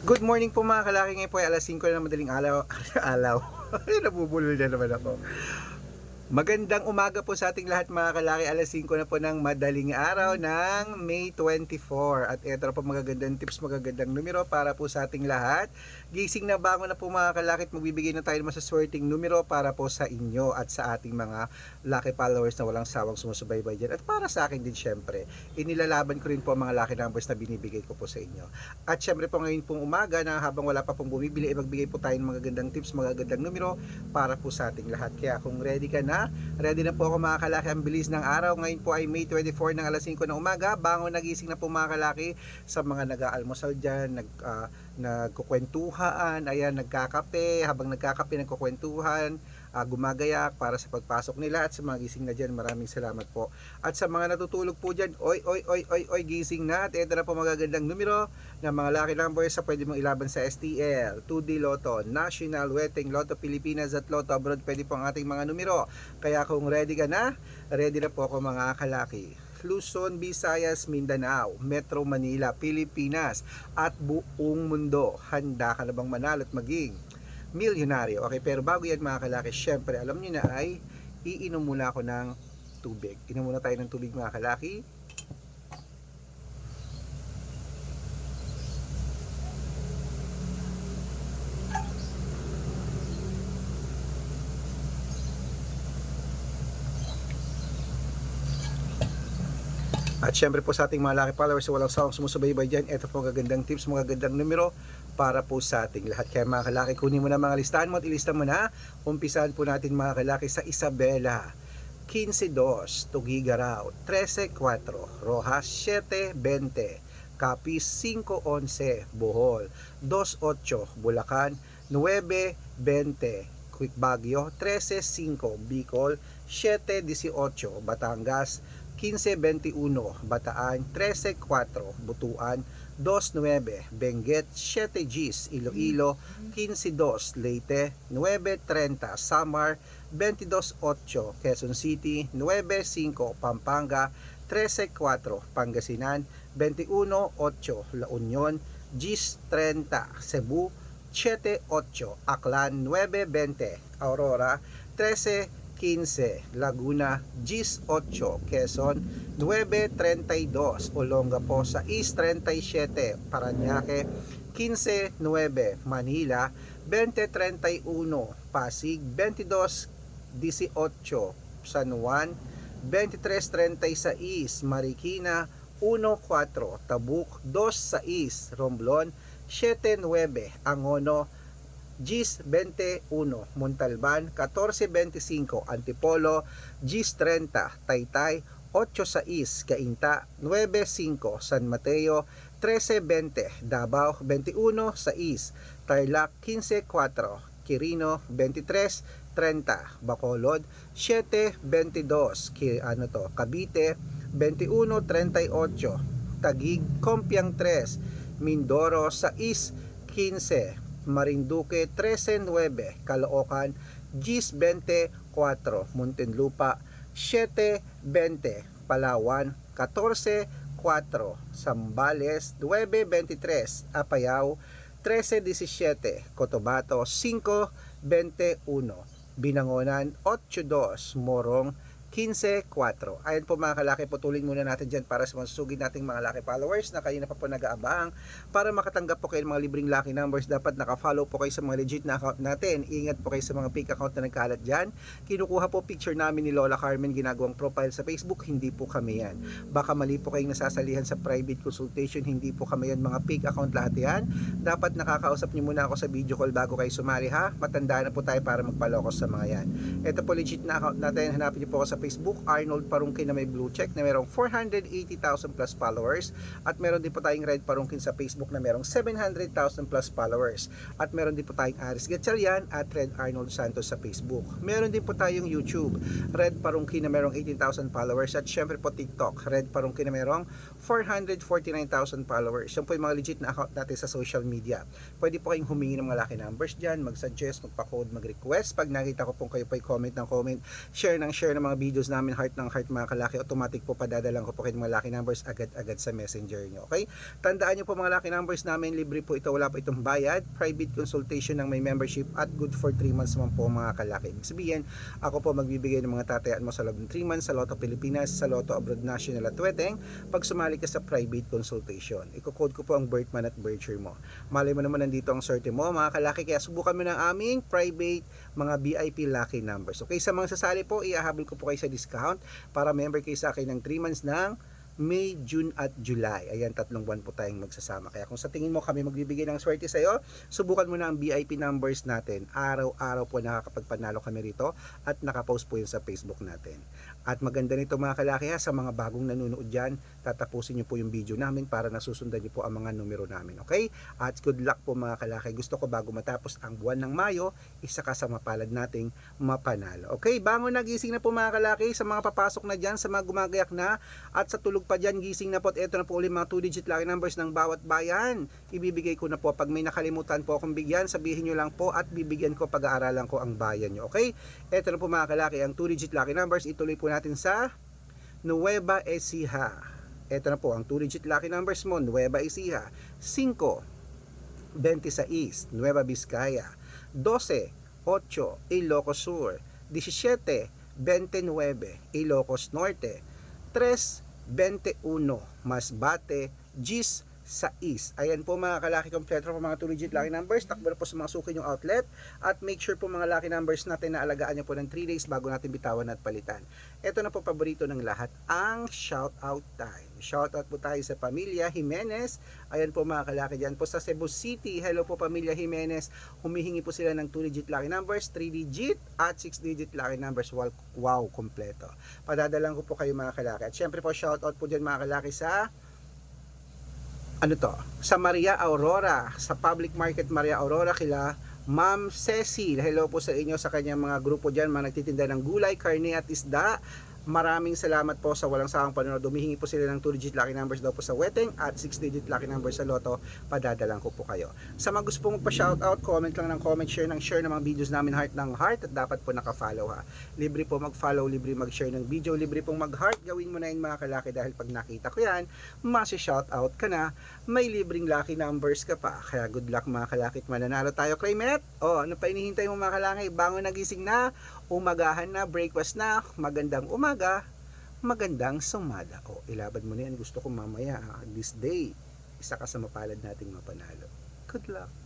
Good morning po mga kalaki, ngayon po ay alas 5 na madaling alaw. Alaw. Nabubulol na naman ako. Magandang umaga po sa ating lahat mga kalaki. Alas 5 na po ng madaling araw ng May 24. At ito na po magagandang tips, magagandang numero para po sa ating lahat. Gising na bangon na po mga kalaki at magbibigay na tayo ng masaswerteng numero para po sa inyo at sa ating mga lucky followers na walang sawang sumusubaybay dyan. At para sa akin din syempre, inilalaban ko rin po ang mga lucky numbers na binibigay ko po sa inyo. At syempre po ngayon pong umaga na habang wala pa pong bumibili, magbigay po tayo ng magagandang tips, magagandang numero para po sa ating lahat. Kaya kung ready ka na, ready na po ako mga kalaki. Ang bilis ng araw. Ngayon po ay May 24 ng alas 5 ng umaga. Bangon nagising na po mga kalaki. Sa mga nag-aalmusal dyan, nagkukwentuhan, ayan, nagkakape. Habang nagkakape, nagkukwentuhan, gumagayak para sa pagpasok nila. At sa mga gising na dyan, maraming salamat po. At sa mga natutulog po dyan, oy, gising na. At ito na po magagandang numero ng mga lucky numbers sa pwede mong ilaban sa STL, 2D Lotto, National Wedding, Lotto Pilipinas at Lotto Abroad. Pwede po ang ating mga numero. Kaya kung ready ka na, ready na po ako mga kalaki. Luzon, Visayas, Mindanao, Metro Manila, Pilipinas at buong mundo. Handa ka na bang manalo at maging milyonaryo? Okay, pero bago yan mga kalaki, syempre alam niyo na ay iinom muna ako ng tubig. Inom muna tayo ng tubig mga kalaki. At syempre po sa ating mga lucky followers, walang sawang sumusubaybay dyan, ito po magagandang tips, magagandang numero para po sa ating lahat. Kaya mga kalaki, kunin mo na mga listahan mo at ilista mo na. Umpisahan po natin mga kalaki sa Isabela, 15-2, Tugigaraw, 13-4, Rojas, 7-20, Capiz, 5-11, Bohol, 2-8, Bulacan, 9-20, Quick Baguio, 13-5, Bicol, 7-18, Batangas, 15-21, Bataan, 13-4, Butuan, 2-9, Benguet, 7 Gs, Iloilo, 15-2, Leyte, 9-30, Samar, 22-8, Quezon City, 9-5, Pampanga, 13-4, Pangasinan, 21-8, La Union, Gs 30, Cebu, 7-8, Aklan, 9-20, Aurora, 13-15, Laguna, Gis 8, Quezon, 9-32, Olongapo, 6-37, Parañaque, 15-9, Manila, 20-31, Pasig, 22-18, San Juan, 23-36, Marikina, 1-4, Tabuk, 2-6, Romblon, 7-9, Angono, Gis 21, Montalban, 14-25, Antipolo, Gis 30, Taytay, 8-6, Cainta, 9-5, San Mateo, 13-20, Davao, 21-6, Tarlac, 15-4, Quirino, 23-30, Bacolod, 7-22, Cavite, 21-38, Taguig, Compiang 3, Mindoro, 6-15, Marinduque, 13-9, Caloocan, Gis 24, Muntinlupa, 7-20, Palawan, 14-4, Zambales, 9-23, Apayao, 13-17, Cotabato, 5-21, Binangonan, 8-2, Morong, 15-4. Ayan po mga kalaki, putulin muna natin dyan para sa masusugid nating mga lucky followers na kayo na pa po nag-aabang. Para makatanggap po kayo ng mga libreng lucky numbers, dapat naka-follow po kayo sa mga legit na account natin. Ingat po kayo sa mga fake account na nagkalat dyan. Kinukuha po picture namin ni Lola Carmen, ginagawang profile sa Facebook, hindi po kami yan. Baka mali po kayong nasasalihan sa private consultation, hindi po kami yan, mga fake account lahat yan. Dapat nakakausap niyo muna ako sa video call bago kayo sumali ha. Matanda na po tayo para magpalokos sa mga yan. Ito po legit na account natin, hanapin niyo po ako sa Facebook, Arnold Parungkin na may blue check na merong 480,000 plus followers, at meron din po tayong Red Parungkin sa Facebook na merong 700,000 plus followers, at meron din po tayong Aris Gatchalian at Red Arnold Santos sa Facebook. Meron din po tayong YouTube, Red Parungkin na merong 18,000 followers, at syempre po TikTok, Red Parungkin na merong 449,000 followers. Yan po yung mga legit na account natin sa social media. Pwede po kayong humingi ng mga lucky numbers dyan, mag-suggest, magpa-code, mag-request. Pag nakita ko pong kayo po ay comment ng comment, share ng mga video videos namin heart ng heart mga kalaki, automatic po padadalang ko po kayo mga lucky numbers agad-agad sa messenger nyo. Okay? Tandaan nyo po mga lucky numbers namin, libre po ito, wala po itong bayad, private consultation ng may membership at good for 3 months naman po mga kalaki. Ibig sabihin, ako po magbibigay ng mga tatayaan mo sa loob ng 3 months sa Lotto Pilipinas, sa Lotto Abroad National at Weteng pag sumali ka sa private consultation. Iko-code ko po ang birth month at birth year mo. Malay mo naman nandito ang swerte mo mga kalaki, kaya subukan mo ng aming private mga VIP lucky numbers. Okay, sa mga sasali po, iahabol ko po kayo sa discount para member kayo sa akin ng 3 months ng May, June at July. Ayan, 3 buwan po tayong magsasama. Kaya kung sa tingin mo kami magbibigay ng swerte sa iyo, subukan mo na ang VIP numbers natin. Araw-araw po nakakapagpanalo kami rito at nakapost po yun sa Facebook natin. At maganda nito mga kalaki ha, sa mga bagong nanonood dyan, tatapusin nyo po yung video namin para nasusundan nyo po ang mga numero namin. Okay? At good luck po mga kalaki. Gusto ko bago matapos ang buwan ng Mayo, isa ka sa mapalad nating mapanalo. Okay? Bangon na, gising na po mga kalaki, sa mga papasok na dyan, sa mga gumagayak na, at sa tulog pa dyan, gising na po. At eto na po ulit mga 2-digit lucky numbers ng bawat bayan. Ibibigay ko na po. Pag may nakalimutan po akong bigyan, sabihin nyo lang po at bibigyan ko, pag-aaralan ko ang bayan nyo. Okay? Eto na po mga kalaki, ang 2-digit lucky numbers. Ituloy po natin sa Nueva Ecija. Ito na po ang 2-digit lucky numbers mo. Nueva Ecija 5, 26 Nueva Vizcaya, 12, 8 Ilocos Sur, 17, 29 Ilocos Norte, 3, 21 Masbate, 10, 6. Ayan po mga kalaki, kompleto po mga 2-digit lucky numbers. Takbo na po sa mga suki yung outlet. At make sure po mga lucky numbers natin na alagaan nyo po ng 3 days bago natin bitawan at palitan. Ito na po paborito ng lahat, ang shout out time. Shout out po tayo sa Pamilya Jimenez. Ayan po mga kalaki, dyan po sa Cebu City. Hello po Pamilya Jimenez. Humihingi po sila ng 2-digit lucky numbers, 3-digit at 6-digit lucky numbers. Wow, kompleto. Padadalang ko po kayo mga kalaki. At syempre po shout out po dyan mga kalaki sa sa Maria Aurora, sa Public Market Maria Aurora, kila Ma'am Cecil. Hello po sa inyo, sa kanyang mga grupo dyan, mga nagtitinda ng gulay, karne at isda. Maraming salamat po sa walang sawang panonood. Humihingi po sila ng 2-digit lucky numbers daw po sa Weteng at 6-digit lucky numbers sa Lotto. Padadalang ko po kayo. Sa mga gusto pong magpa-shoutout, comment lang ng comment, share ng mga videos namin heart ng heart, at dapat po naka-follow ha. Libre po mag-follow, libre mag-share ng video, libre pong mag-heart. Gawin mo na yun mga kalaki, dahil pag nakita ko yan, masi-shoutout ka na, may libreng lucky numbers ka pa. Kaya good luck mga kalaki, mananalo tayo, Claymet. Ano pa inihintay mo mga kalaki? Bangon, nagising na, umagahan na, breakfast na, magandang umaga, magandang sumada. Ilabad mo na yan. Gusto ko mamaya, this day, isa ka sa mapalad nating mapanalo. Good luck.